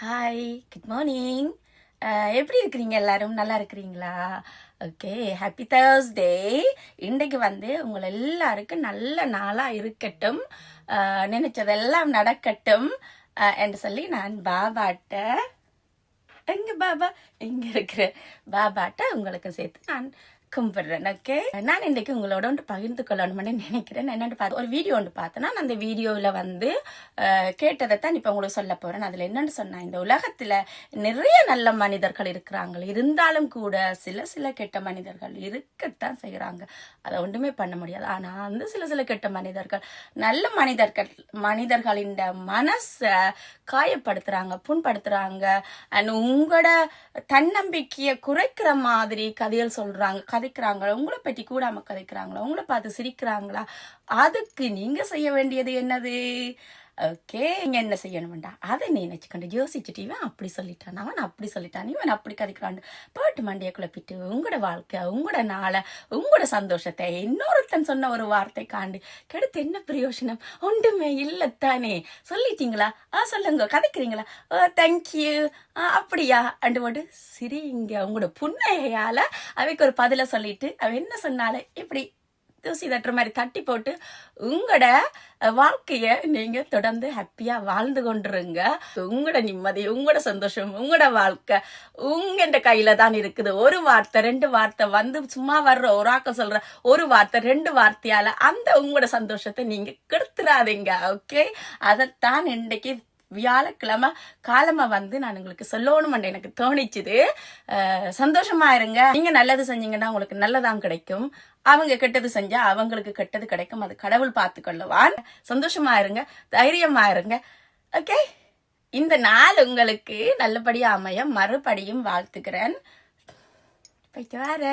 Hi, good morning. எப்படி இருக்கிறீங்க? எல்லாரும் நல்லா இருக்கிறீங்களா? Okay, happy Thursday. இன்றைக்கு உங்களை எல்லாருக்கும் நல்ல நாளாக இருக்கட்டும், நினைச்சதெல்லாம் நடக்கட்டும் என்று சொல்லி நான் பாபாட்ட எங்க பாபா இங்க இருக்கிற பாபாட்ட உங்களுக்கு சேர்த்து நான் கும்பிடுறேன். ஓகே, நான் இன்றைக்கு உங்களோட ஒன்று பகிர்ந்து கொள்ளணும்னு நினைக்கிறேன். என்னென்னு பார்த்து ஒரு வீடியோ ஒன்று பார்த்தேன்னா, அந்த வீடியோவில் கேட்டதைத்தான் இப்போ உங்களுக்கு சொல்ல போகிறேன். அதில் என்னென்னு சொன்னால், இந்த உலகத்தில் நிறைய நல்ல மனிதர்கள் இருக்கிறாங்க, இருந்தாலும் கூட சில கெட்ட மனிதர்கள் இருக்கத்தான் செய்கிறாங்க. அதை ஒன்றுமே பண்ண முடியாது. ஆனால் அந்த சில கெட்ட மனிதர்கள் நல்ல மனிதர்களின் மனசை காயப்படுத்துகிறாங்க, புண்படுத்துகிறாங்க. அண்ட் உங்களோட தன்னம்பிக்கையை குறைக்கிற மாதிரி கதைகள் சொல்கிறாங்க, கதைக்கிறாங்களா, உங்களை பற்றி கூடாம கதைக்கிறாங்களா, உங்களை பார்த்து சிரிக்கிறாங்களா. அதுக்கு நீங்க செய்ய வேண்டியது என்னது? ஓகே, நீங்க என்ன செய்யணும்டா, அதை நினைச்சுக்கொண்டு யோசிச்சுட்டு, இவன் அப்படி சொல்லிட்டான், அவன் அப்படி சொல்லிட்டான், இவன் அப்படி கதைக்கிறான், போட்டு மண்டியை குழப்பிட்டு உங்களோட வாழ்க்கை, உங்களோட நாளை, உங்களோட சந்தோஷத்தை இன்னொருத்தன் சொன்ன ஒரு வார்த்தை காண்டி கெடுத்து என்ன பிரயோஜனம்? ஒன்றுமே இல்லத்தானே. சொல்லிட்டீங்களா? சொல்லுங்க. கதைக்கிறீங்களா? தேங்க்யூ, அப்படியா அண்டு போட்டு சிரிங்க. உங்களோட புன்னையால அவைக்கு ஒரு பதில சொல்லிட்டு அவ என்ன சொன்னால இப்படி தூசி தட்டுற மாதிரி தட்டி போட்டு உங்களோட வாழ்க்கைய நீங்க தொடர்ந்து ஹாப்பியா வாழ்ந்து கொண்டுருங்க. உங்களோட நிம்மதி, உங்களோட சந்தோஷம், உங்களோட வாழ்க்கை உங்க கையில தான் இருக்குது. ஒரு வார்த்தை 2 வார்த்தை சும்மா வர்ற ஒரு ஆக்க சொல்ற ஒரு வார்த்தை 2 வார்த்தையால அந்த உங்களோட சந்தோஷத்தை நீங்க கெடுத்துடாதீங்க. ஓகே, அதைத்தான் இன்றைக்கு வியாழக்கிழமை காலமா நான் உங்களுக்கு சொல்லணும்னு எனக்கு தோணிச்சுது. சந்தோஷமா இருங்க. நீங்க நல்லது செஞ்சீங்கன்னா உங்களுக்கு நல்லதான் கிடைக்கும், அவங்க கெட்டது செஞ்சா அவங்களுக்கு கெட்டது கிடைக்கும். அது கடவுள் பார்த்து கொள்ளுவான். சந்தோஷமா இருங்க, தைரியமா இருங்க. ஓகே, இந்த நாள் உங்களுக்கு நல்லபடியா அமைய மறுபடியும் வாழ்த்துக்கிறேன். போயிட்டு வர